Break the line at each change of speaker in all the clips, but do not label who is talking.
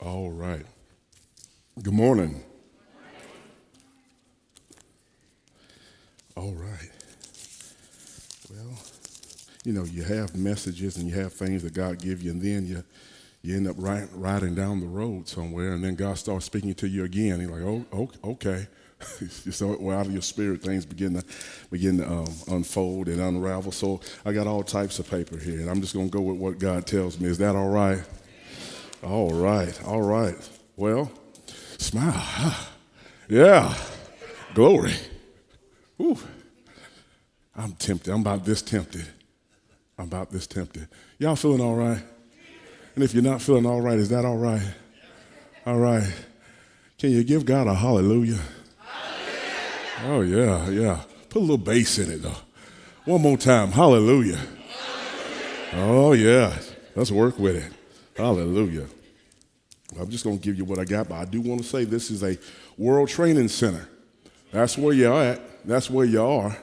All right. Good morning. All right. Well, you have messages and you have things that God give you, and then you end up riding down the road somewhere, and then God starts speaking to you again. You're like, oh, okay. So out of your spirit, things begin to unfold and unravel. So I got all types of paper here, and I'm just going to go with what God tells me. Is that all right? All right. Well, smile. Yeah. Glory. Whew. I'm tempted. I'm about this tempted. Y'all feeling all right? And if you're not feeling all right, is that all right? All right. Can you give God a hallelujah? Oh, yeah. Put a little bass in it, though. One more time. Hallelujah. Oh, yeah. Let's work with it. Hallelujah. I'm just going to give you what I got, but I do want to say this is a World Training Center. That's where you're at. That's where you are.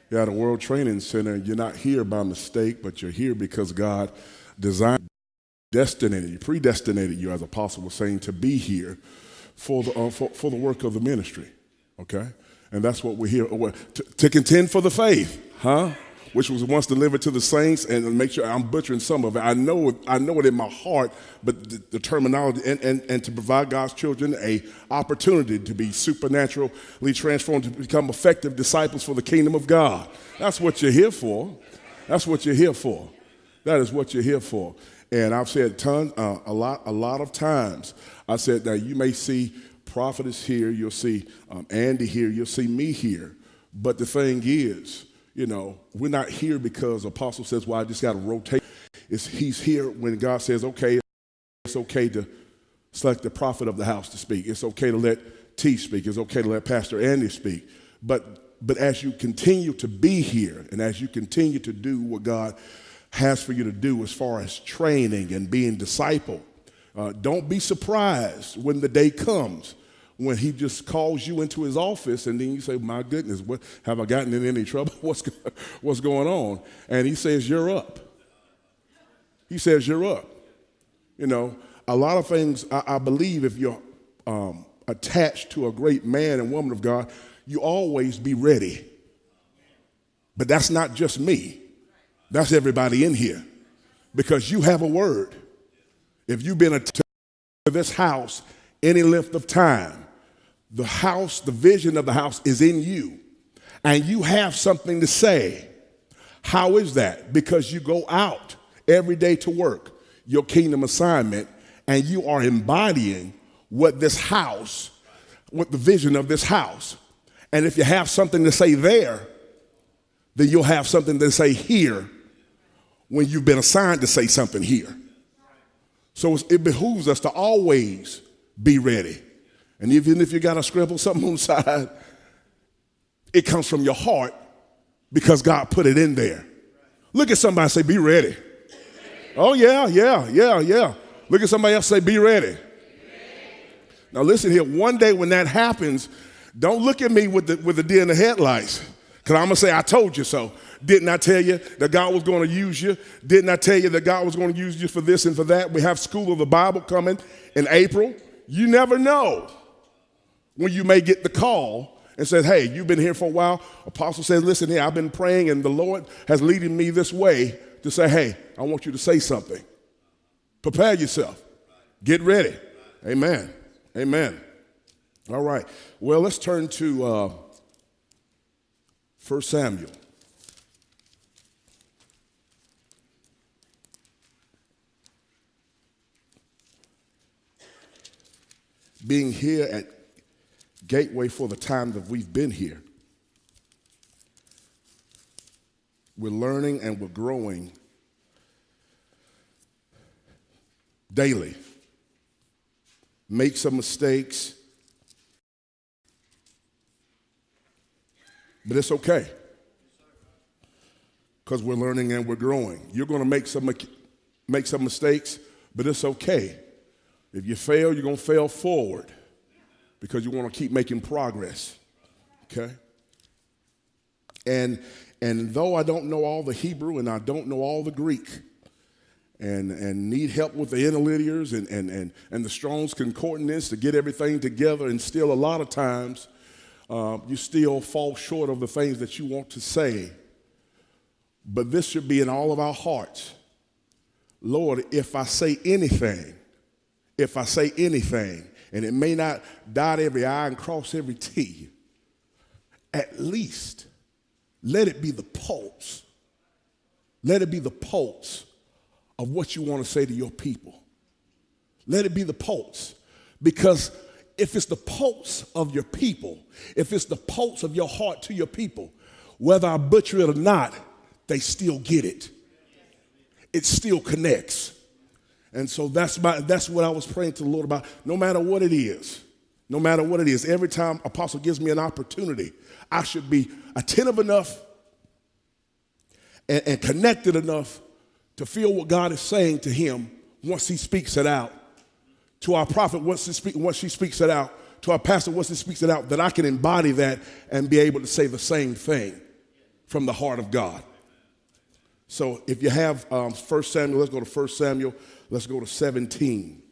You're at a World Training Center. You're not here by mistake, but you're here because God predestinated you, as Apostle was saying, to be here for the work of the ministry. Okay? And that's what we're here to contend for the faith, which was once delivered to the saints. And make sure I'm butchering some of it. I know it in my heart, but the terminology and to provide God's children a opportunity to be supernaturally transformed, to become effective disciples for the kingdom of God. That's what you're here for. That is what you're here for. And I've said a lot of times. I said that you may see Prophetess here, you'll see Andy here, you'll see me here. But the thing is, we're not here because Apostle says, well, I just got to rotate. He's here when God says, okay, it's okay to select the prophet of the house to speak. It's okay to let T speak. It's okay to let Pastor Andy speak. But as you continue to be here and as you continue to do what God has for you to do as far as training and being discipled, don't be surprised when the day comes when he just calls you into his office, and then you say, my goodness, what have I gotten in any trouble? What's going on? And he says, you're up. He says, you're up. A lot of things, I believe if you're attached to a great man and woman of God, you always be ready. But that's not just me. That's everybody in here. Because you have a word. If you've been to this house any length of time, the vision of the house is in you, and you have something to say. How is that? Because you go out every day to work, your kingdom assignment, and you are embodying what the vision of this house. And if you have something to say there, then you'll have something to say here when you've been assigned to say something here. So it behooves us to always be ready. And even if you got to scribble something on the side, it comes from your heart because God put it in there. Look at somebody and say, be ready. Oh, yeah. Look at somebody else and say, be ready. Now listen here, one day when that happens, don't look at me with the deer in the headlights, because I'm going to say, I told you so. Didn't I tell you that God was going to use you? Didn't I tell you that God was going to use you for this and for that? We have School of the Bible coming in April. You never know when you may get the call and say, hey, you've been here for a while. Apostle says, listen here, I've been praying and the Lord has leading me this way to say, hey, I want you to say something. Prepare yourself. Get ready. Amen. All right. Well, let's turn to 1 Samuel. Being here at Gateway for the time that we've been here, we're learning and we're growing daily. Make some mistakes, but it's okay because we're learning and we're growing. You're going to make some mistakes, but it's okay. If you fail, you're going to fail forward because you want to keep making progress, okay? And though I don't know all the Hebrew and I don't know all the Greek, and need help with the interlinears and the Strong's Concordance to get everything together, and still a lot of times you still fall short of the things that you want to say. But this should be in all of our hearts. Lord, if I say anything, and it may not dot every I and cross every T, at least let it be the pulse. Let it be the pulse of what you want to say to your people. Let it be the pulse. Because if it's the pulse of your people, if it's the pulse of your heart to your people, whether I butcher it or not, they still get it. It still connects. And so that's what I was praying to the Lord about. No matter what it is, every time Apostle gives me an opportunity, I should be attentive enough and connected enough to feel what God is saying to him once he speaks it out. To our prophet, once she speaks it out. To our pastor, once he speaks it out, that I can embody that and be able to say the same thing from the heart of God. So if you have 1 Samuel, let's go to 1 Samuel. Let's go to 17.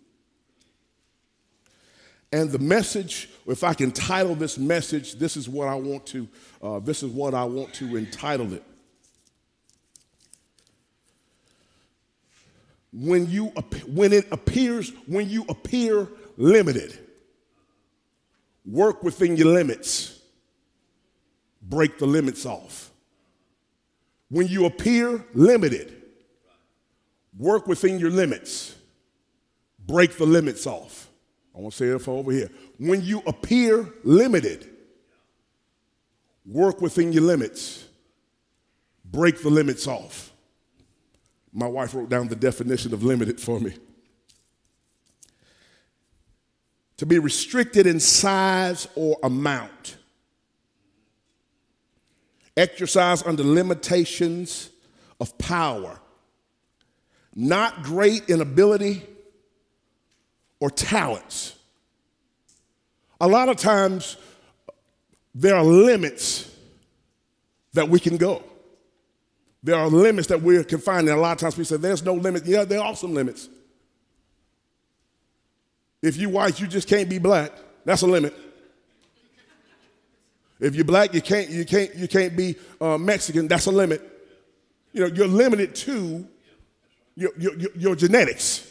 And the message, if I can title this message, this is what I want to entitle it. When you appear limited, work within your limits. Break the limits off. When you appear limited, work within your limits. Break the limits off. I want to say it for over here. When you appear limited, work within your limits. Break the limits off. My wife wrote down the definition of limited for me. To be restricted in size or amount. Exercise under limitations of power. Not great in ability or talents. A lot of times there are limits that we can go. There are limits that we're confined. And a lot of times we say there's no limit. Yeah, there are some limits. If you're white, you just can't be black. That's a limit. If you're black, you can't be Mexican. That's a limit. You know, you're limited to your genetics.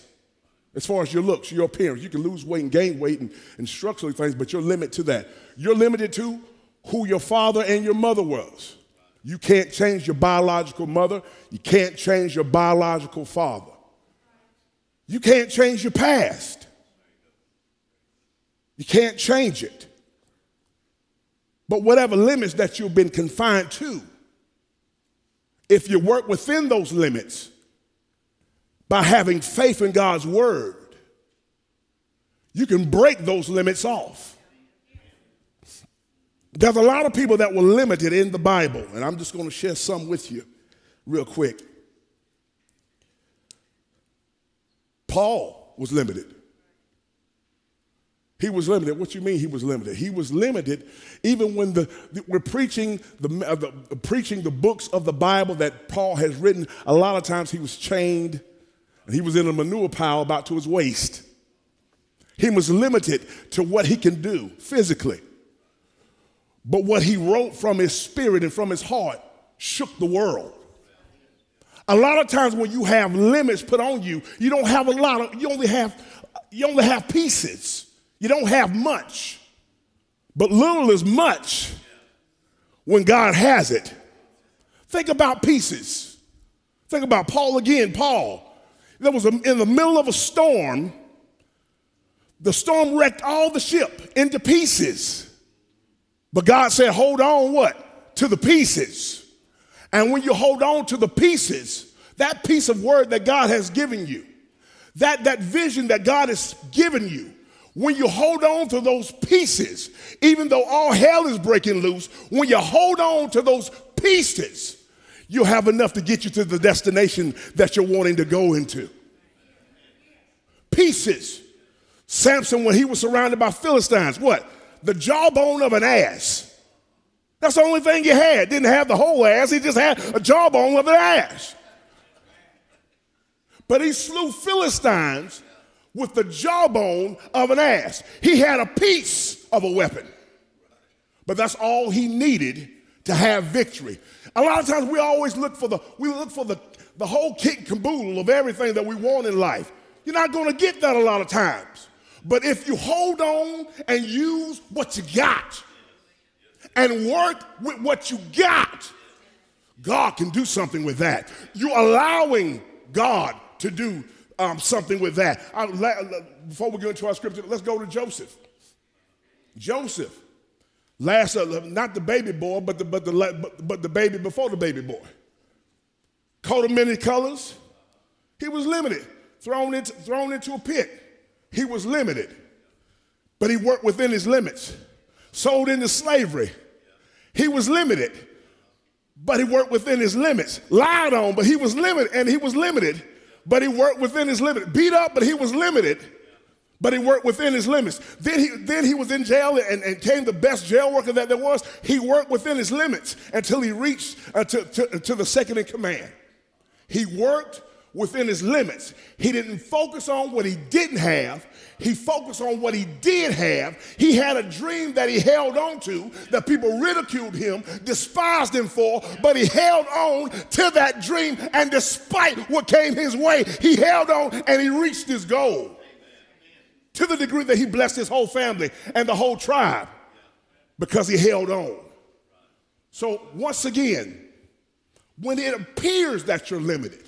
As far as your looks, your appearance, you can lose weight and gain weight and structural things, but you're limited to that. You're limited to who your father and your mother was. You can't change your biological mother. You can't change your biological father. You can't change your past. You can't change it. But whatever limits that you've been confined to, if you work within those limits by having faith in God's word, you can break those limits off. There's a lot of people that were limited in the Bible, and I'm just going to share some with you real quick. Paul was limited. He was limited. What you mean he was limited? He was limited even when we're preaching the books of the Bible that Paul has written. A lot of times he was chained, and he was in a manure pile about to his waist. He was limited to what he can do physically. But what he wrote from his spirit and from his heart shook the world. A lot of times when you have limits put on you, you don't have you only have pieces. You don't have much. But little is much when God has it. Think about pieces. Think about Paul again. Paul, there was in the middle of a storm. The storm wrecked all the ship into pieces. But God said, hold on what? To the pieces. And when you hold on to the pieces, that piece of word that God has given you, that vision that God has given you, when you hold on to those pieces, even though all hell is breaking loose, when you hold on to those pieces, you'll have enough to get you to the destination that you're wanting to go into. Pieces. Samson, when he was surrounded by Philistines, what? The jawbone of an ass. That's the only thing he had. Didn't have the whole ass. He just had a jawbone of an ass. But he slew Philistines with the jawbone of an ass. He had a piece of a weapon, but that's all he needed to have victory. A lot of times we always look for the whole kit and caboodle of everything that we want in life. You're not going to get that a lot of times. But if you hold on and use what you got and work with what you got, God can do something with that. You're allowing God to do something with that. Before we go into our scripture, let's go to Joseph. Joseph, not the baby boy, but the baby before the baby boy. Coat of many colors. He was limited, thrown into a pit. He was limited, but he worked within his limits. Sold into slavery. He was limited, but he worked within his limits. Lied on, but he was limited, and he was limited, but he worked within his limits. Beat up, but he was limited, but he worked within his limits. Then he was in jail and became the best jail worker that there was. He worked within his limits until he reached to the second in command. He worked within his limits. He didn't focus on what he didn't have. He focused on what he did have. He had a dream that he held on to that people ridiculed him, despised him for, but he held on to that dream, and despite what came his way, he held on and he reached his goal. To the degree that he blessed his whole family and the whole tribe because he held on. So once again, when it appears that you're limited,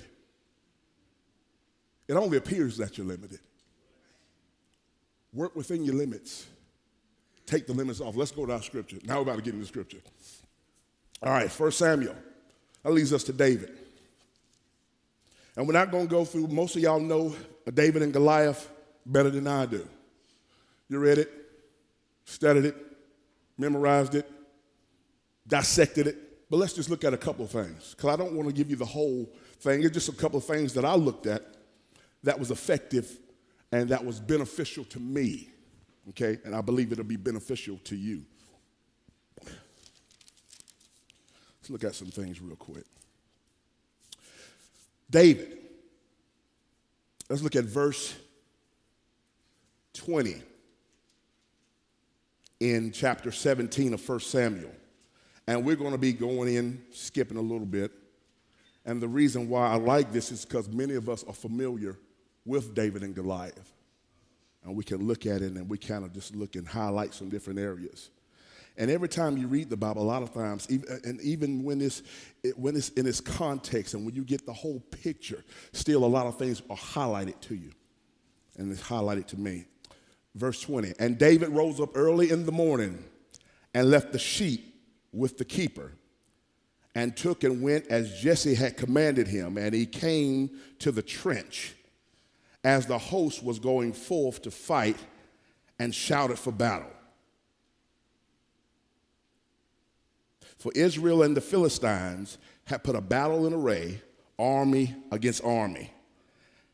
it only appears that you're limited. Work within your limits. Take the limits off. Let's go to our scripture. Now we're about to get into scripture. All right, 1 Samuel. That leads us to David. And we're not going to go through, most of y'all know David and Goliath better than I do. You read it, studied it, memorized it, dissected it. But let's just look at a couple of things, because I don't want to give you the whole thing. It's just a couple of things that I looked at that was effective and that was beneficial to me, okay? And I believe it'll be beneficial to you. Let's look at some things real quick. David. Let's look at verse 20 in chapter 17 of 1 Samuel. And we're going to be going in, skipping a little bit. And the reason why I like this is because many of us are familiar with David and Goliath. And we can look at it and we kind of just look and highlight some different areas. And every time you read the Bible, a lot of times, even when it's in its context and when you get the whole picture, still a lot of things are highlighted to you. And it's highlighted to me. Verse 20, and David rose up early in the morning and left the sheep with the keeper and took and went as Jesse had commanded him. And he came to the trench as the host was going forth to fight and shouted for battle. For Israel and the Philistines had put a battle in array, army against army.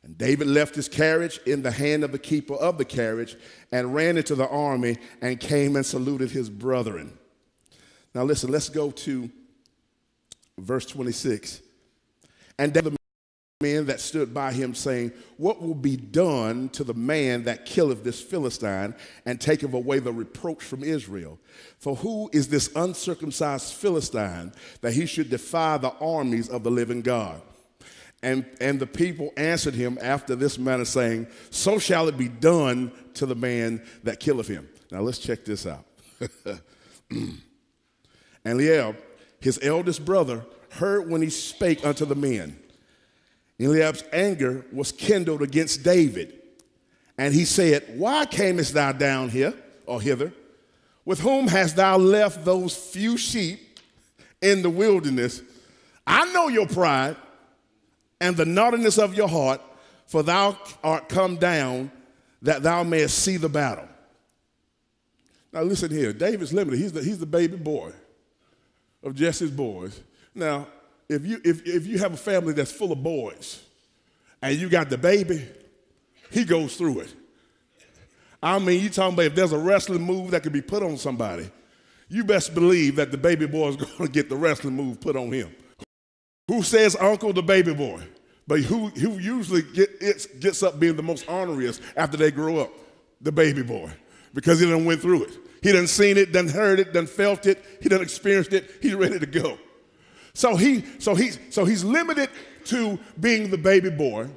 And David left his carriage in the hand of the keeper of the carriage and ran into the army and came and saluted his brethren. Now listen, let's go to verse 26. And David men that stood by him, saying, what will be done to the man that killeth this Philistine and taketh away the reproach from Israel? For who is this uncircumcised Philistine that he should defy the armies of the living God? And the people answered him after this manner, saying, so shall it be done to the man that killeth him. Now let's check this out. And Eliab, his eldest brother, heard when he spake unto the men. Eliab's anger was kindled against David. And he said, why camest thou down here or hither? With whom hast thou left those few sheep in the wilderness? I know your pride and the naughtiness of your heart, for thou art come down that thou mayest see the battle. Now listen here, David's limited. He's the baby boy of Jesse's boys. Now, if you have a family that's full of boys and you got the baby, he goes through it. I mean, you talking about if there's a wrestling move that could be put on somebody, you best believe that the baby boy is going to get the wrestling move put on him. Who says uncle? The baby boy. But who usually gets up being the most honoriest after they grow up? The baby boy, because he done went through it. He done seen it, done heard it, done felt it. He done experienced it. He's ready to go. So he's limited to being the baby boy.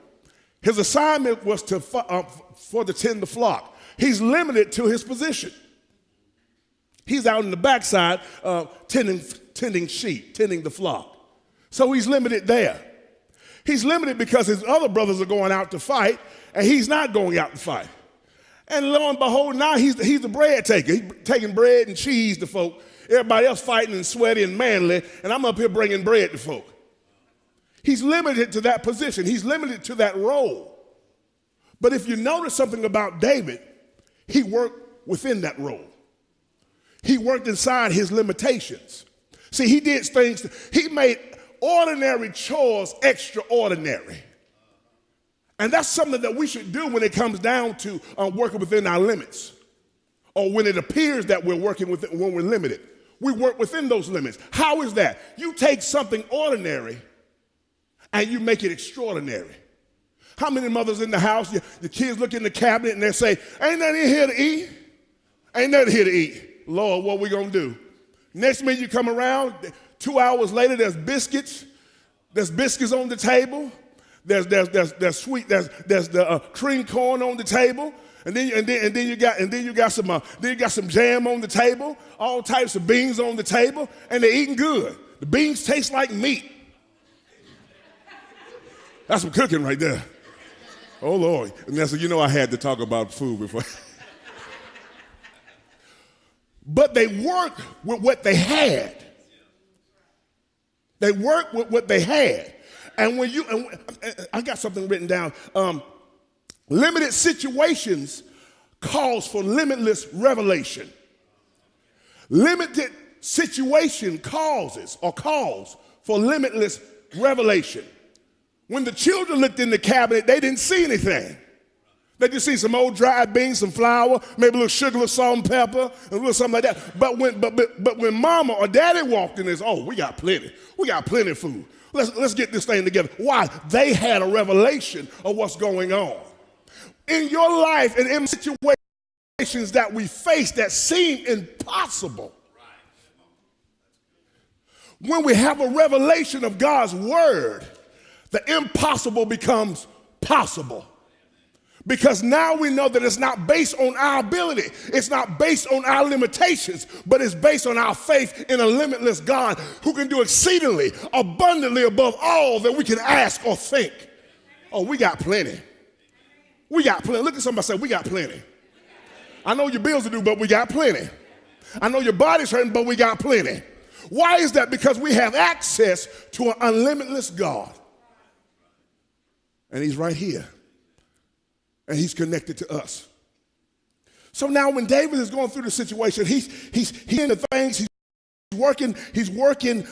His assignment was to tend the flock. He's limited to his position. He's out in the backside tending sheep, tending the flock. So he's limited there. He's limited because his other brothers are going out to fight, and he's not going out to fight. And lo and behold, now he's the bread taker. He's taking bread and cheese to folk. Everybody else fighting and sweaty and manly, and I'm up here bringing bread to folk. He's limited to that position. He's limited to that role. But if you notice something about David, he worked within that role. He worked inside his limitations. See, he did things, he made ordinary chores extraordinary. And that's something that we should do when it comes down to working within our limits, or when it appears that we're working with it, when we're limited. We work within those limits. How is that? You take something ordinary and you make it extraordinary. How many mothers in the house, your kids look in the cabinet and they say, ain't nothing here to eat? Ain't nothing here to eat. Lord, what we gonna do? Next minute you come around, 2 hours later there's biscuits. There's biscuits on the table. There's the cream corn on the table. And then you got some jam on the table, all types of beans on the table, and they're eating good. The beans taste like meat. That's some cooking right there. Oh Lord. And that's, you know, I had to talk about food before. But they worked with what they had. They worked with what they had. And I got something written down. Limited situations calls for limitless revelation. Limited situation calls for limitless revelation. When the children looked in the cabinet, they didn't see anything. They just see some old dried beans, some flour, maybe a little sugar, a little salt and pepper, and a little something like that. But when mama or daddy walked in, it's, oh, we got plenty. We got plenty of food. Let's get this thing together. Why? They had a revelation of what's going on. In your life and in situations that we face that seem impossible, when we have a revelation of God's word, the impossible becomes possible. Because now we know that it's not based on our ability. It's not based on our limitations, but it's based on our faith in a limitless God who can do exceedingly, abundantly above all that we can ask or think. Oh, we got plenty. We got plenty. Look at somebody say, we got plenty. I know your bills are due, but we got plenty. I know your body's hurting, but we got plenty. Why is that? Because we have access to an unlimitless God. And he's right here. And he's connected to us. So now when David is going through the situation, he's in the things, he's working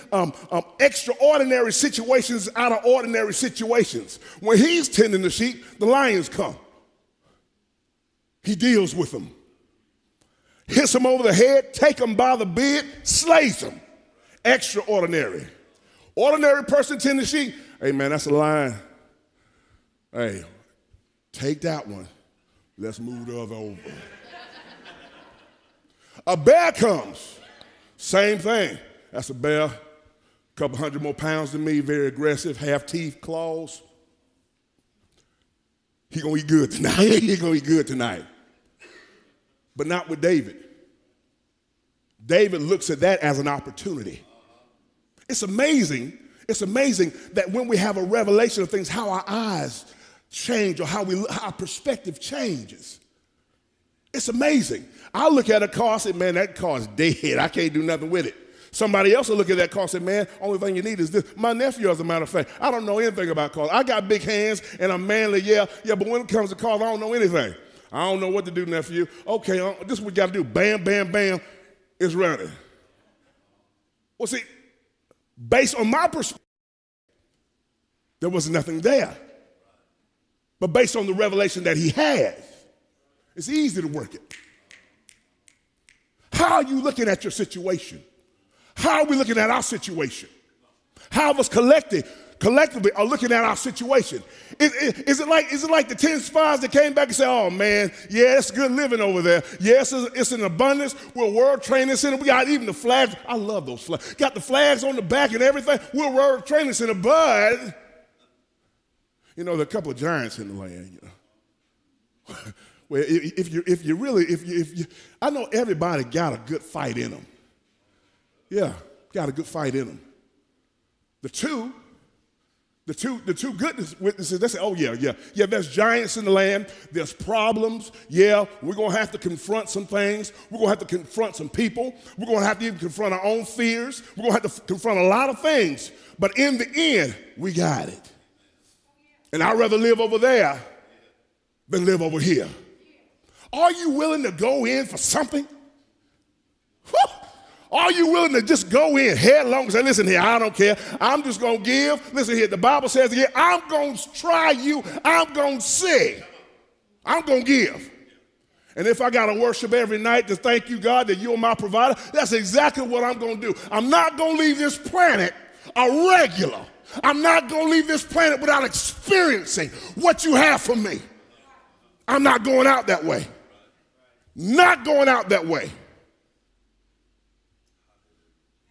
extraordinary situations out of ordinary situations. When he's tending the sheep, the lions come. He deals with them. Hits them over the head, take them by the beard, slays them. Extraordinary. Ordinary person tending sheep, hey man, that's a lion. Hey, take that one. Let's move the other over. A bear comes. Same thing. That's a bear. A couple hundred more pounds than me, very aggressive, half teeth, claws. He gonna eat good tonight. He gonna eat good tonight. But not with David. David looks at that as an opportunity. It's amazing that when we have a revelation of things, how our eyes change or how our perspective changes. It's amazing. I look at a car and say, man, that car's dead. I can't do nothing with it. Somebody else will look at that car and say, man, only thing you need is this. My nephew, as a matter of fact, I don't know anything about cars. I got big hands and I'm manly, yeah, but when it comes to cars, I don't know anything. I don't know what to do, nephew. Okay, this is what we got to do. Bam, bam, bam, it's running. Well, see, based on my perspective, there was nothing there. But based on the revelation that he has, it's easy to work it. How are you looking at your situation? How are we looking at our situation? How of us collectively collectively are looking at our situation. Is it like the 10 spies that came back and said, oh man, yeah, it's good living over there. Yes, it's in abundance. We're a World Training Center. We got even the flags. I love those flags. Got the flags on the back and everything. We're a World Training Center, but there are a couple of giants in the land, Well, I know everybody got a good fight in them. Yeah, got a good fight in them. The two good witnesses, they say, oh yeah, there's giants in the land, there's problems, yeah, we're going to have to confront some things, we're going to have to confront some people, we're going to have to even confront our own fears, we're going to have to confront a lot of things, but in the end, we got it. And I'd rather live over there than live over here. Are you willing to go in for something? Whew. Are you willing to just go in headlong and say, listen here, I don't care. I'm just going to give. Listen here, the Bible says here, I'm going to try you. I'm going to sing. I'm going to give. And if I got to worship every night to thank you, God, that you're my provider, that's exactly what I'm going to do. I'm not going to leave this planet a regular. I'm not going to leave this planet without experiencing what you have for me. I'm not going out that way. Not going out that way.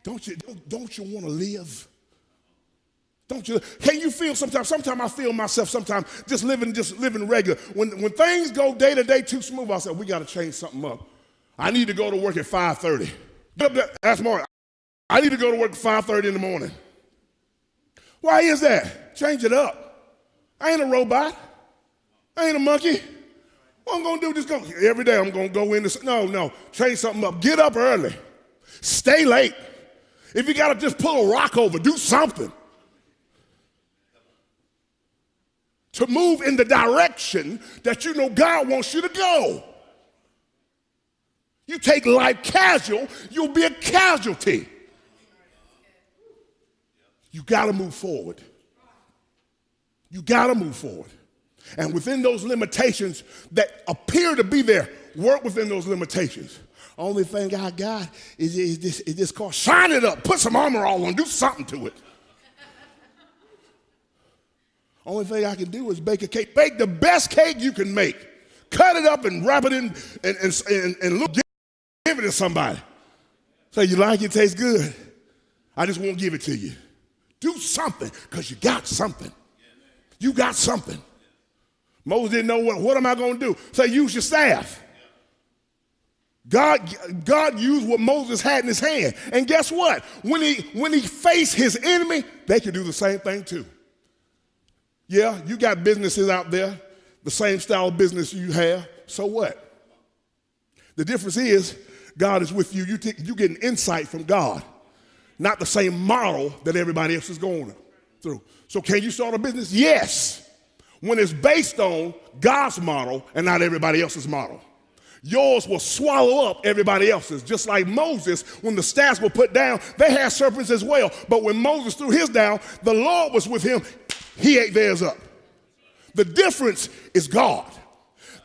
Don't you want to live? Don't you? Can you feel sometimes I feel myself sometimes just living regular. When things go day to day too smooth, I say, we got to change something up. I need to go to work at 5:30. That's morning. I need to go to work at 5:30 in the morning. Why is that? Change it up. I ain't a robot. I ain't a monkey. What I'm going to do, just go. Every day I'm going to go in. No, change something up. Get up early. Stay late. If you got to just pull a rock over, do something. To move in the direction that you know God wants you to go. You take life casual, you'll be a casualty. You got to move forward. You got to move forward. And within those limitations that appear to be there, work within those limitations. Only thing I got is this called shine it up, put some armor all on, do something to it. Only thing I can do is bake a cake. Bake the best cake you can make. Cut it up and wrap it in and look, give it to somebody. Say, you like it, tastes good. I just won't give it to you. Do something, because you got something. You got something. Moses didn't know what am I going to do? Say, use your staff. God used what Moses had in his hand. And guess what? When he faced his enemy, they could do the same thing too. Yeah, you got businesses out there, the same style of business you have. So what? The difference is God is with you. You get an insight from God, not the same model that everybody else is going through. So can you start a business? Yes, when it's based on God's model and not everybody else's model. Yours will swallow up everybody else's. Just like Moses, when the staffs were put down, they had serpents as well. But when Moses threw his down, the Lord was with him. He ate theirs up. The difference is God.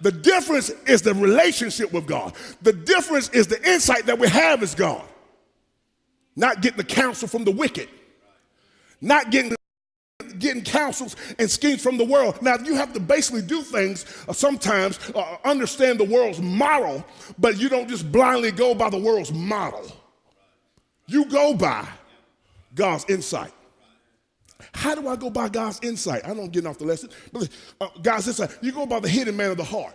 The difference is the relationship with God. The difference is the insight that we have as God. Not getting the counsel from the wicked. Not getting counsels and schemes from the world. Now, you have to basically do things sometimes, understand the world's model, but you don't just blindly go by the world's model. You go by God's insight. How do I go by God's insight? I don't get off the lesson. But God's insight, you go by the hidden man of the heart.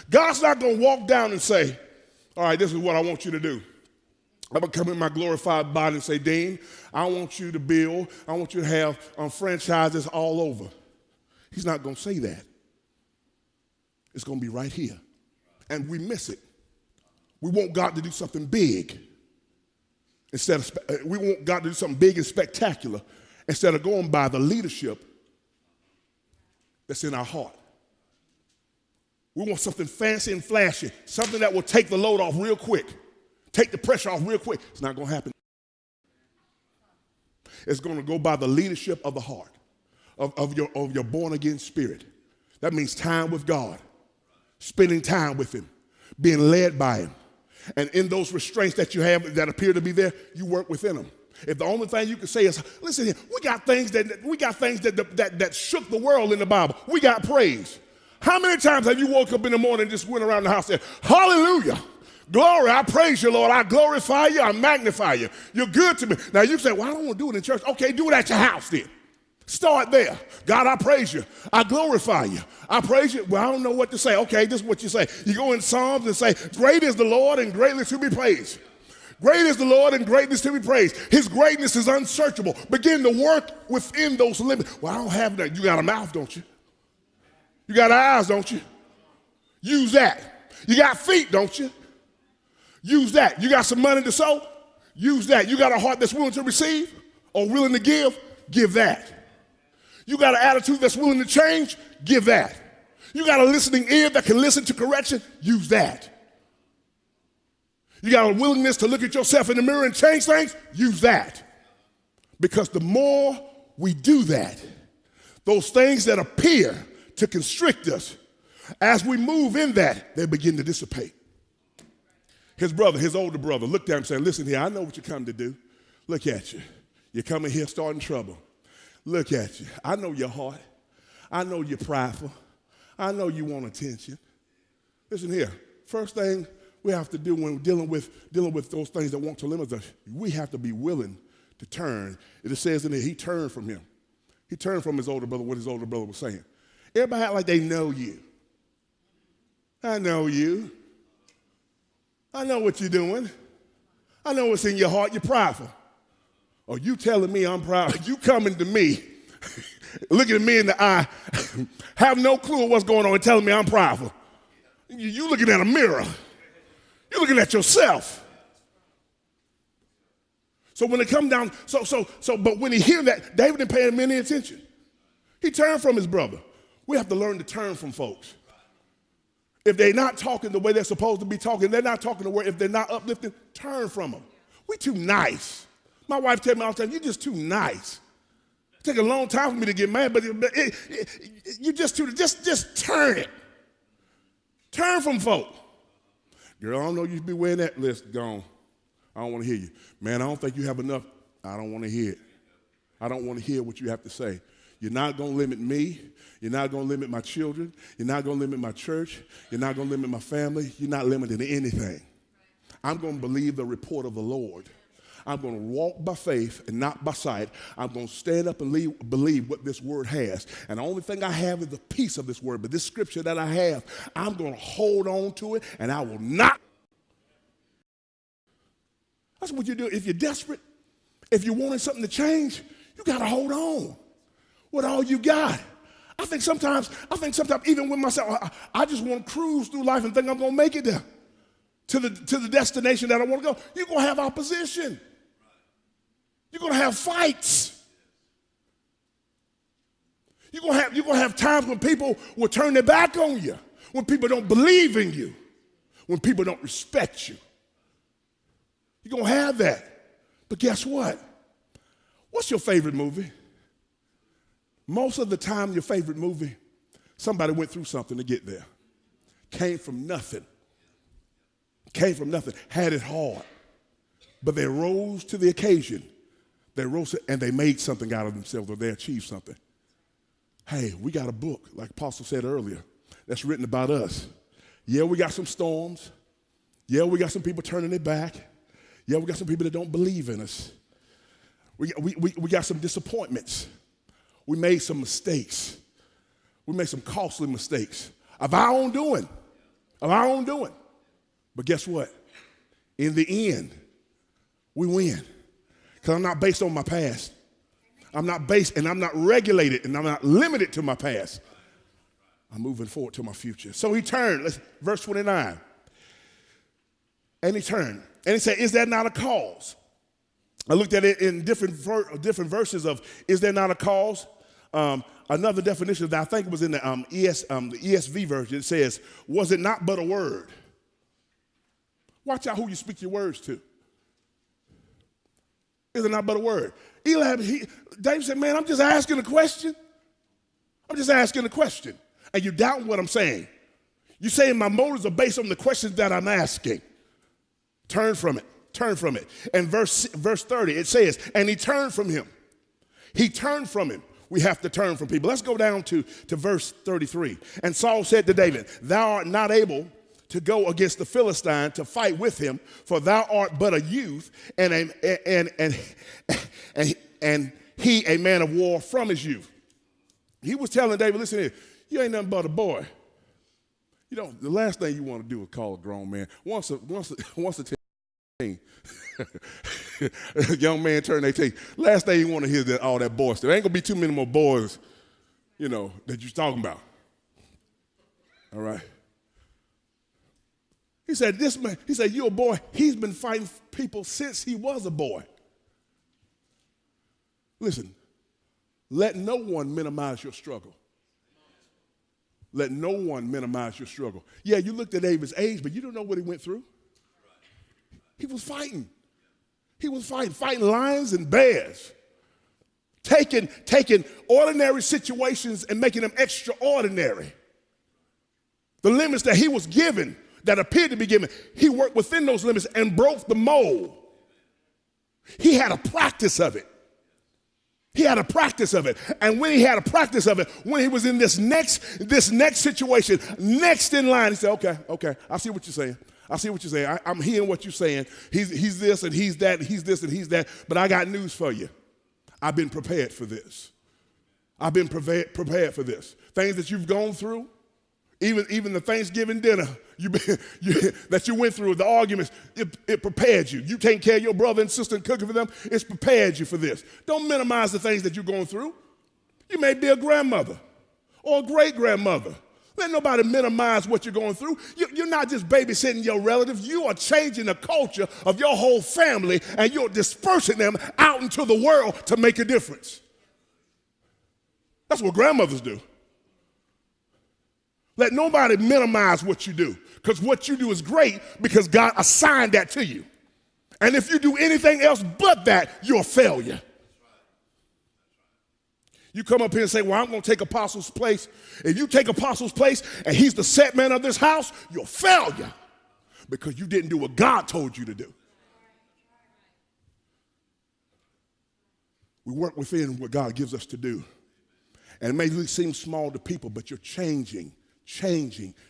God's not going to walk down and say, all right, this is what I want you to do. I'm going to come in my glorified body and say, Dean, I want you to have franchises all over. He's not going to say that. It's going to be right here. And we miss it. We want God to do something big. We want God to do something big and spectacular instead of going by the leadership that's in our heart. We want something fancy and flashy, something that will take the load off real quick. Take the pressure off real quick. It's not going to happen. It's going to go by the leadership of the heart, of your born-again spirit. That means time with God, spending time with him, being led by him. And in those restraints that you have that appear to be there, you work within them. If the only thing you can say is, listen here, we got things that shook the world in the Bible. We got praise. How many times have you woke up in the morning and just went around the house and said, hallelujah, glory, I praise you, Lord. I glorify you, I magnify you. You're good to me. Now you say, well, I don't want to do it in church. Okay, do it at your house then. Start there. God, I praise you. I glorify you. I praise you. Well, I don't know what to say. Okay, this is what you say. You go in Psalms and say, great is the Lord and greatly to be praised. Great is the Lord and greatness to be praised. His greatness is unsearchable. Begin to work within those limits. Well, I don't have that. You got a mouth, don't you? You got eyes, don't you? Use that. You got feet, don't you? Use that. You got some money to sow? Use that. You got a heart that's willing to receive or willing to give? Give that. You got an attitude that's willing to change? Give that. You got a listening ear that can listen to correction? Use that. You got a willingness to look at yourself in the mirror and change things? Use that. Because the more we do that, those things that appear to constrict us, as we move in that, they begin to dissipate. His brother, his older brother, looked at him and said, listen here, I know what you come to do. Look at you. You're coming here starting trouble. Look at you. I know your heart. I know you're prideful. I know you want attention. Listen here. First thing we have to do when we're dealing with those things that want to limit us, we have to be willing to turn. It says in there, he turned from him. He turned from his older brother, what his older brother was saying. Everybody act like they know you. I know you. I know what you're doing. I know what's in your heart. You're prideful. Or you telling me I'm proud. You coming to me, looking at me in the eye, have no clue what's going on and telling me I'm prideful. You looking at a mirror. You're looking at yourself. So when it come down, but when he hear that, David didn't pay him any attention. He turned from his brother. We have to learn to turn from folks. If they're not talking the way they're supposed to be talking, they're not talking the word, if they're not uplifting, turn from them. We too nice. My wife tells me all the time, you're just too nice. It take a long time for me to get mad, but you just turn it. Turn from folk. Girl, I don't know you should be wearing that list. Gone. I don't want to hear you. Man, I don't think you have enough. I don't want to hear it. I don't want to hear what you have to say. You're not going to limit me. You're not going to limit my children. You're not going to limit my church. You're not going to limit my family. You're not limited to anything. I'm going to believe the report of the Lord. I'm going to walk by faith and not by sight. I'm going to stand up and believe what this word has. And the only thing I have is the peace of this word. But this scripture that I have, I'm going to hold on to it, and I will not. That's what you do. If you're desperate, if you're wanting something to change, you got to hold on with all you got. I think sometimes even with myself, I just want to cruise through life and think I'm going to make it there to the destination that I want to go. You're going to have opposition. You're going to have fights. You're going to have times when people will turn their back on you, when people don't believe in you, when people don't respect you. You're going to have that. But guess what? What's your favorite movie? Most of the time, your favorite movie, somebody went through something to get there. Came from nothing. Came from nothing. Had it hard. But they rose to the occasion. They rose and they made something out of themselves, or they achieved something. Hey, we got a book, like Apostle said earlier, that's written about us. Yeah, we got some storms. Yeah, we got some people turning their back. Yeah, we got some people that don't believe in us. We got some disappointments. We made some mistakes. We made some costly mistakes of our own doing. But guess what? In the end, we win. Because I'm not based on my past. I'm not based, and I'm not regulated, and I'm not limited to my past. I'm moving forward to my future. So he turned, verse 29. And he turned, and he said, is there not a cause? I looked at it in different verses of, is there not a cause? Another definition that I think was in the ESV version, it says, was it not but a word? Watch out who you speak your words to. Is it not but a word? David said, man, I'm just asking a question. I'm just asking a question. And you're doubting what I'm saying. You're saying my motives are based on the questions that I'm asking. Turn from it. Turn from it. And verse 30, it says, and he turned from him. He turned from him. We have to turn from people. Let's go down to verse 33. And Saul said to David, thou art not able to go against the Philistine to fight with him, for thou art but a youth, and he a man of war from his youth. He was telling David, listen here, you ain't nothing but a boy. You know, the last thing you want to do is call a grown man. Once a 10, young man turned 18. Last thing you want to hear is all that boy stuff. There ain't gonna be too many more boys, you know, that you're talking about. All right. He said, this man, he said, you're a boy. He's been fighting people since he was a boy. Listen, let no one minimize your struggle. Let no one minimize your struggle. Yeah, you looked at David's age, but you don't know what he went through. He was fighting. He was fighting lions and bears. Taking ordinary situations and making them extraordinary. The limits that he was given, that appeared to be given, he worked within those limits and broke the mold. He had a practice of it. He had a practice of it. And when he had a practice of it, when he was in this next situation, next in line, he said, okay, I see what you're saying. I see what you're saying. I'm hearing what you're saying. He's this and he's that, he's this and he's that. But I got news for you. I've been prepared for this. I've been prepared for this. Things that you've gone through, even the Thanksgiving dinner that you went through, the arguments, it prepared you. You taking care of your brother and sister and cooking for them, it's prepared you for this. Don't minimize the things that you're going through. You may be a grandmother or a great-grandmother. Let nobody minimize what you're going through. You're not just babysitting your relatives. You are changing the culture of your whole family, and you're dispersing them out into the world to make a difference. That's what grandmothers do. Let nobody minimize what you do, because what you do is great because God assigned that to you. And if you do anything else but that, you're a failure. You come up here and say, well, I'm going to take Apostle's place. If you take Apostle's place and he's the set man of this house, you're a failure because you didn't do what God told you to do. We work within what God gives us to do. And it may seem small to people, but you're changing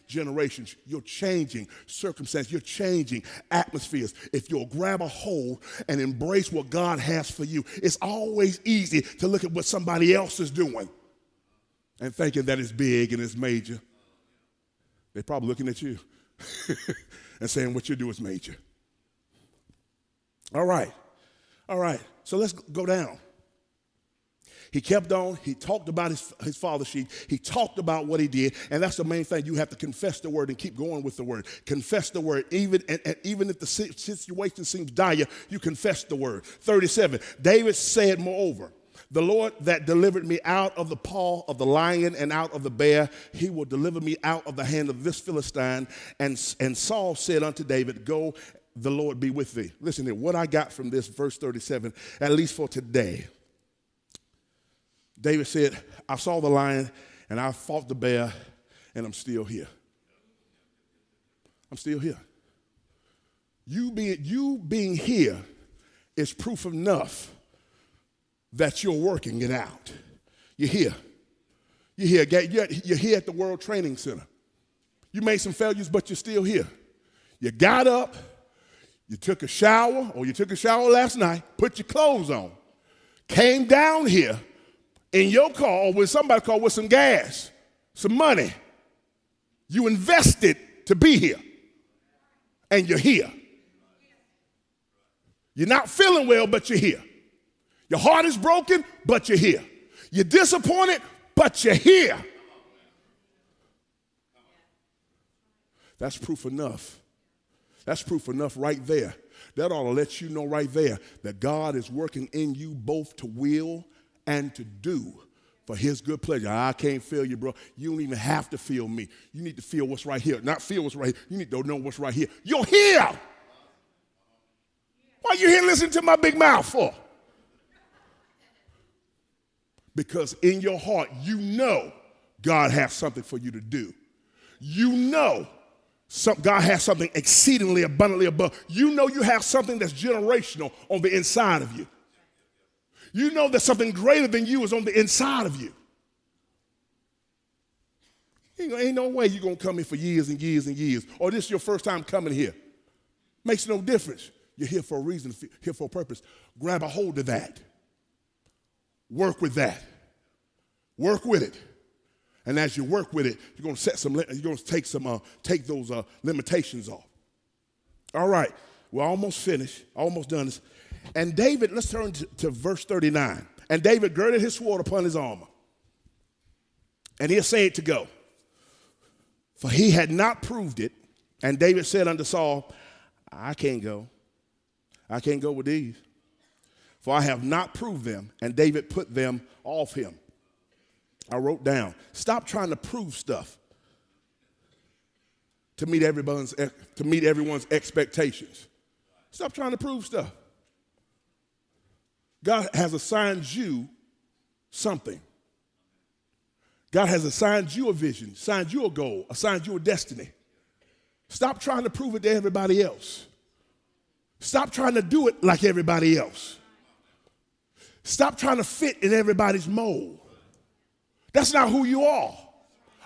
generations. You're changing circumstances. You're changing atmospheres. If you'll grab a hold and embrace what God has for you, it's always easy to look at what somebody else is doing and thinking that it's big and it's major. They're probably looking at you and saying what you do is major. All right. So let's go down. He kept on. He talked about his father's sheep. He talked about what he did. And that's the main thing. You have to confess the word and keep going with the word. Confess the word. Even if the situation seems dire, you confess the word. 37, David said, moreover, the Lord that delivered me out of the paw of the lion and out of the bear, he will deliver me out of the hand of this Philistine. And Saul said unto David, go, the Lord be with thee. Listen here, what I got from this, verse 37, at least for today. David said, I saw the lion and I fought the bear and I'm still here. I'm still here. You being here is proof enough that you're working it out. You're here. You're here at the World Training Center. You made some failures, but you're still here. You got up, you took a shower, or you took a shower last night, put your clothes on, came down here, in your car or with somebody's car with some gas, some money. You invested to be here. And you're here. You're not feeling well, but you're here. Your heart is broken, but you're here. You're disappointed, but you're here. That's proof enough. That's proof enough right there. That ought to let you know right there that God is working in you both to will and to do for his good pleasure. I can't feel you, bro. You don't even have to feel me. You need to feel what's right here. Not feel what's right here. You need to know what's right here. You're here. Why are you here listening to my big mouth for? Because in your heart, you know God has something for you to do. You know God has something exceedingly abundantly above. You know you have something that's generational on the inside of you. You know that something greater than you is on the inside of you. Ain't no way you're going to come here for years and years and years, or this is your first time coming here. Makes no difference. You're here for a reason, here for a purpose. Grab a hold of that. Work with that. Work with it. And as you work with it, you're going to take those limitations off. All right, we're almost finished, almost done this. And David, let's turn to verse 39. And David girded his sword upon his armor, and he essayed to go, for he had not proved it. And David said unto Saul, I can't go. I can't go with these, for I have not proved them. And David put them off him. I wrote down, stop trying to prove stuff to meet everyone's expectations. Stop trying to prove stuff. God has assigned you something. God has assigned you a vision, assigned you a goal, assigned you a destiny. Stop trying to prove it to everybody else. Stop trying to do it like everybody else. Stop trying to fit in everybody's mold. That's not who you are.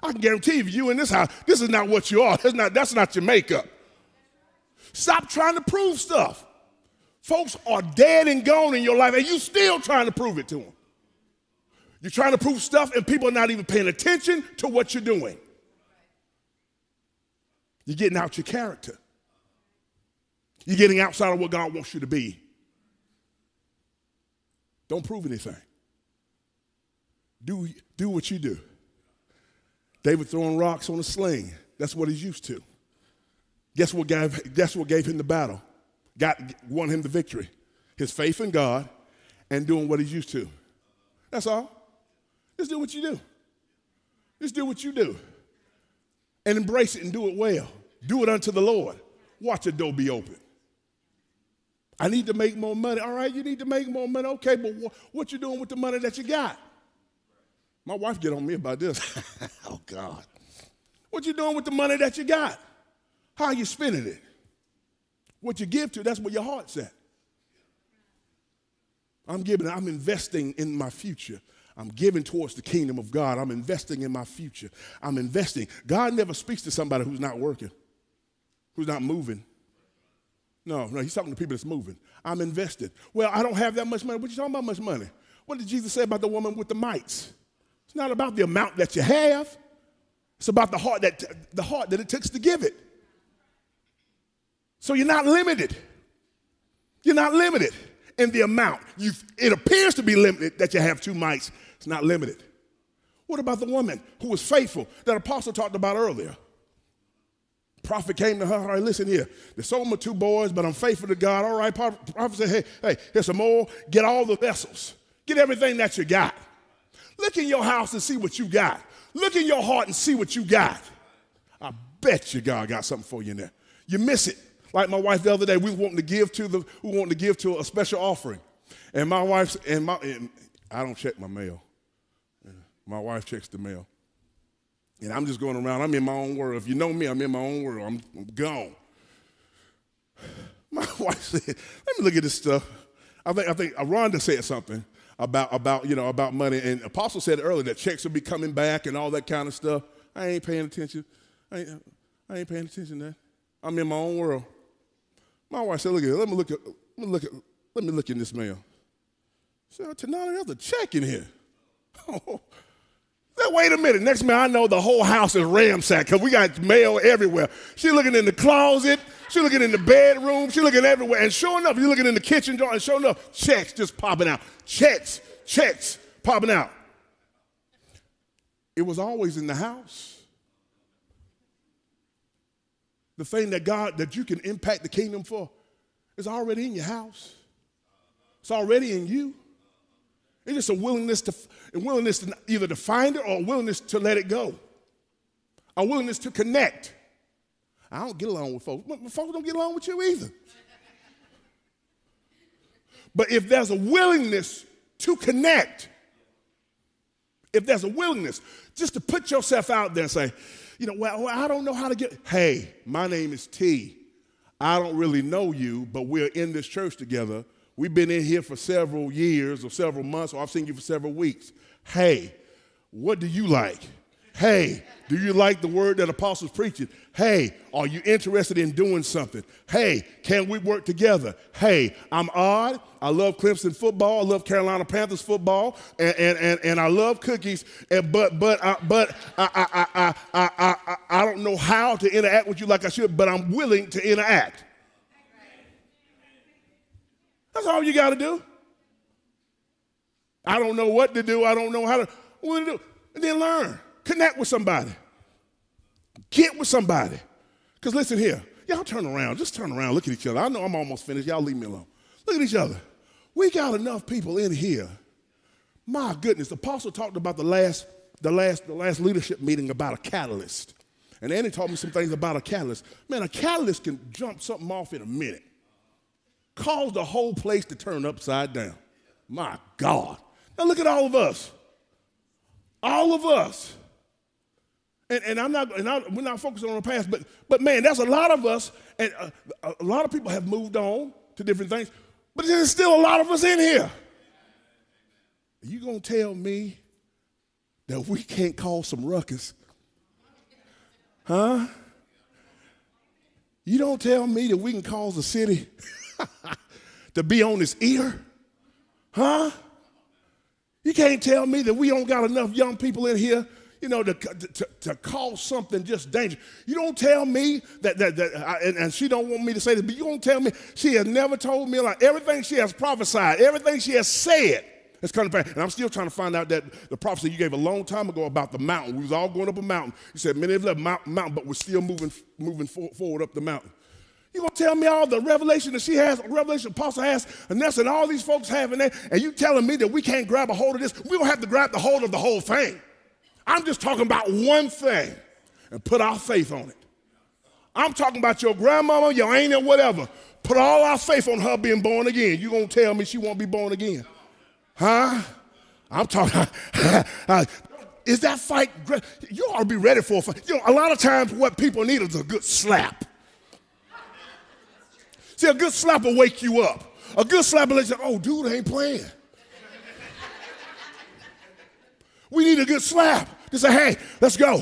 I can guarantee you in this house, this is not what you are. That's not your makeup. Stop trying to prove stuff. Folks are dead and gone in your life, and you still trying to prove it to them. You're trying to prove stuff, and people are not even paying attention to what you're doing. You're getting out your character. You're getting outside of what God wants you to be. Don't prove anything. Do what you do. David throwing rocks on a sling. That's what he's used to. Guess what gave him the battle? God won him the victory. His faith in God and doing what he's used to. That's all. Just do what you do. Just do what you do. And embrace it and do it well. Do it unto the Lord. Watch the door be open. I need to make more money. All right, you need to make more money. Okay, but what you doing with the money that you got? My wife get on me about this. Oh, God. What you doing with the money that you got? How are you spending it? What you give to, that's where your heart's at. I'm investing in my future. I'm giving towards the kingdom of God. I'm investing in my future. I'm investing. God never speaks to somebody who's not working, who's not moving. No, he's talking to people that's moving. I'm invested. Well, I don't have that much money. What you talking about much money? What did Jesus say about the woman with the mites? It's not about the amount that you have. It's about the heart that it takes to give it. So you're not limited. You're not limited in the amount. It appears to be limited that you have 2 mites. It's not limited. What about the woman who was faithful that Apostle talked about earlier? Prophet came to her, all right, listen here. They sold me 2 boys, but I'm faithful to God. All right, prophet said, hey, here's some more. Get all the vessels. Get everything that you got. Look in your house and see what you got. Look in your heart and see what you got. I bet you God got something for you in there. You miss it. Like my wife the other day, we wanted to give to a special offering. And my wife's, and I don't check my mail. My wife checks the mail. And I'm just going around. I'm in my own world. If you know me, I'm in my own world. I'm gone. My wife said, let me look at this stuff. I think Rhonda said something about money. And Apostle said earlier that checks will be coming back and all that kind of stuff. I ain't paying attention. I ain't paying attention to that. I'm in my own world. My wife said, look at it. Let me look in this mail. I said, Tananarive, there's a check in here. Oh. Wait a minute. Next minute, I know the whole house is ransacked because we got mail everywhere. She's looking in the closet. She's looking in the bedroom. She's looking everywhere. And sure enough, you're looking in the kitchen door, and sure enough, checks just popping out. Checks popping out. It was always in the house. The thing that you can impact the kingdom for is already in your house. It's already in you. It's just a willingness to either to find it or a willingness to let it go. A willingness to connect. I don't get along with folks. Folks don't get along with you either. But if there's a willingness to connect, if there's a willingness just to put yourself out there and say, well, I don't know how to get, hey, my name is T. I don't really know you, but we're in this church together. We've been in here for several years or several months, or I've seen you for several weeks. Hey, what do you like? Hey, do you like the word that Apostle's preaching? Hey, are you interested in doing something? Hey, can we work together? Hey, I'm odd. I love Clemson football. I love Carolina Panthers football, and I love cookies. But I don't know how to interact with you like I should. But I'm willing to interact. That's all you got to do. I don't know what to do. I don't know how to what to do. And then learn. Connect with somebody. Get with somebody. Because listen here. Y'all turn around. Just turn around. Look at each other. I know I'm almost finished. Y'all leave me alone. Look at each other. We got enough people in here. My goodness. The apostle talked about the last leadership meeting about a catalyst. And Andy taught me some things about a catalyst. Man, a catalyst can jump something off in a minute. Cause the whole place to turn upside down. My God. Now look at all of us. All of us. And we're not focusing on the past, but man, there's a lot of us, and a lot of people have moved on to different things, but there's still a lot of us in here. Are you gonna tell me that we can't cause some ruckus? Huh? You don't tell me that we can cause the city to be on its ear? Huh? You can't tell me that we don't got enough young people in here, to cause something just dangerous. You don't tell me and she don't want me to say this, but you don't tell me she has never told me like everything she has prophesied, everything she has said is coming to pass. And I'm still trying to find out that the prophecy you gave a long time ago about the mountain. We was all going up a mountain. You said many have left mountain, but we're still moving forward up the mountain. You gonna tell me all the revelation that she has, revelation Apostle has, and that's and all these folks have in there, and you telling me that we can't grab a hold of this? We don't have to grab the hold of the whole thing. I'm just talking about one thing and put our faith on it. I'm talking about your grandmama, your aunt, or whatever. Put all our faith on her being born again. You gonna tell me she won't be born again? Huh? I'm talking, is that fight, you ought to be ready for a fight. A lot of times what people need is a good slap. See, a good slap will wake you up. A good slap will let you say, oh, dude ain't playing. We need a good slap to say, hey, let's go.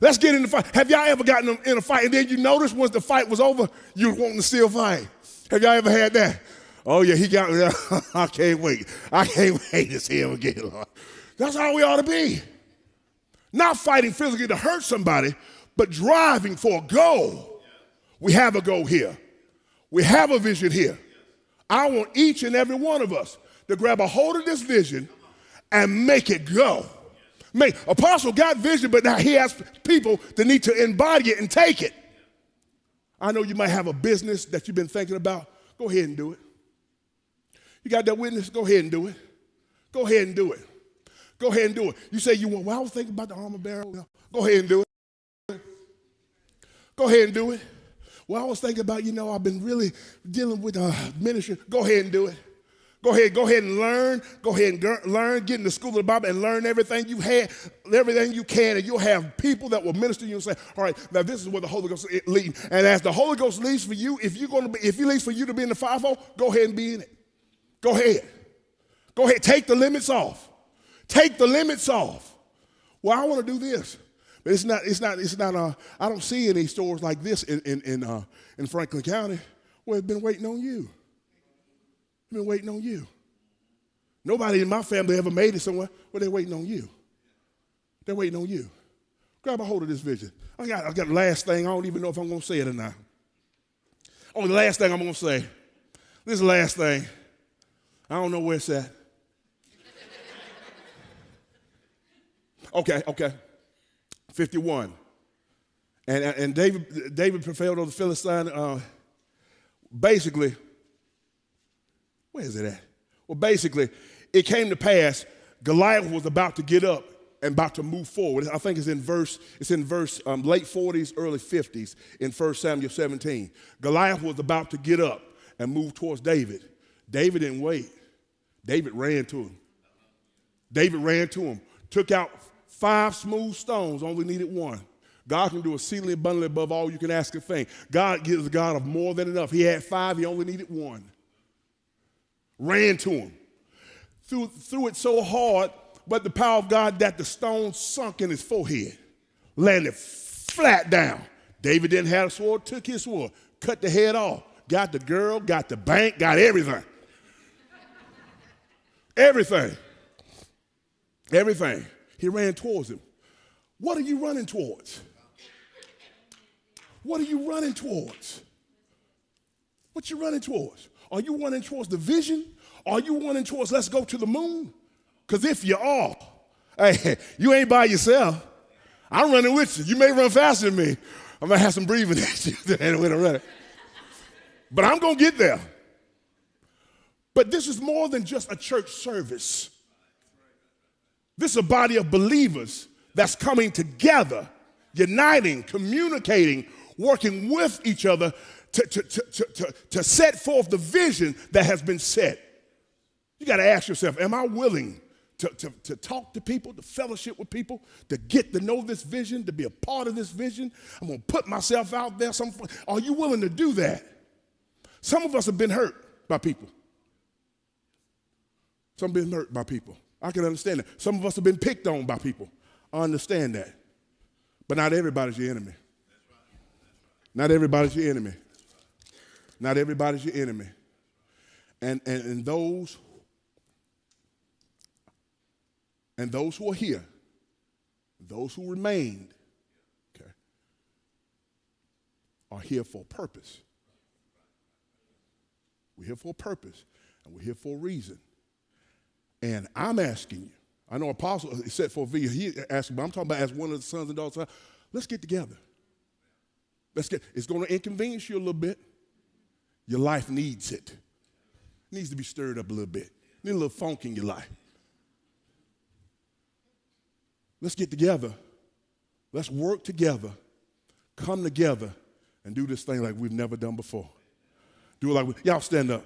Let's get in the fight. Have y'all ever gotten in a fight and then you notice once the fight was over, you're wanting to still fight? Have y'all ever had that? Oh, yeah, he got me. I can't wait. I can't wait to see him again, Lord. That's how we ought to be. Not fighting physically to hurt somebody, but driving for a goal. We have a goal here. We have a vision here. I want each and every one of us to grab a hold of this vision and make it go. Apostle got vision, but now he has people that need to embody it and take it. I know you might have a business that you've been thinking about. Go ahead and do it. You got that witness? Go ahead and do it. Go ahead and do it. Go ahead and do it. You say you want, well, I was thinking about the armor bearer. Go ahead and do it. Go ahead and do it. Well, I was thinking about, I've been really dealing with ministry. Go ahead and do it. Go ahead and learn. Go ahead and learn. Get in the school of the Bible and learn everything you had, everything you can, and you'll have people that will minister to you and say, all right, now this is where the Holy Ghost leads. And as the Holy Ghost leads for you, if he leads for you to be in the fivefold, go ahead and be in it. Go ahead. Go ahead. Take the limits off. Take the limits off. Well, I want to do this. But it's not, I don't see any stores like this in Franklin County where it's been waiting on you. It's been waiting on you. Nobody in my family ever made it somewhere where they're waiting on you. They're waiting on you. Grab a hold of this vision. I got the last thing. I don't even know if I'm going to say it or not. Oh, the last thing I'm going to say. This is the last thing. I don't know where it's at. Okay. 51. And David prevailed over the Philistine. Basically, where is it at? Well, basically, it came to pass, Goliath was about to get up and about to move forward. I think it's in verse late 40s, early 50s in 1 Samuel 17. Goliath was about to get up and move towards David. David didn't wait. David ran to him. David ran to him. Took out 5 smooth stones, only needed 1. God can do exceedingly abundantly above all you can ask or think. God gives a God of more than enough. He had 5, he only needed 1. Ran to him. Threw it so hard, but the power of God that the stone sunk in his forehead. Landed flat down. David didn't have a sword, took his sword, cut the head off. Got the girl, got the bank, got everything. Everything. Everything. He ran towards him. What are you running towards? What are you running towards? What you running towards? Are you running towards the vision? Are you running towards let's go to the moon? Because if you are, hey, you ain't by yourself. I'm running with you. You may run faster than me. I'm going to have some breathing issues when I'm running. But I'm going to get there. But this is more than just a church service. This is a body of believers that's coming together, uniting, communicating, working with each other to set forth the vision that has been set. You got to ask yourself, am I willing to talk to people, to fellowship with people, to get to know this vision, to be a part of this vision? I'm going to put myself out there. Are you willing to do that? Some of us have been hurt by people. Some have been hurt by people. I can understand that. Some of us have been picked on by people. I understand that. But not everybody's your enemy. Not everybody's your enemy. Not everybody's your enemy. And those who are here, those who remained, okay, are here for a purpose. We're here for a purpose, and we're here for a reason. And I'm asking you, I know Apostle said for V, he asked me, but I'm talking about as one of the sons and daughters, let's get together. It's going to inconvenience you a little bit. Your life needs it. It needs to be stirred up a little bit. You need a little funk in your life. Let's get together. Let's work together, come together, and do this thing like we've never done before. Do it like y'all stand up.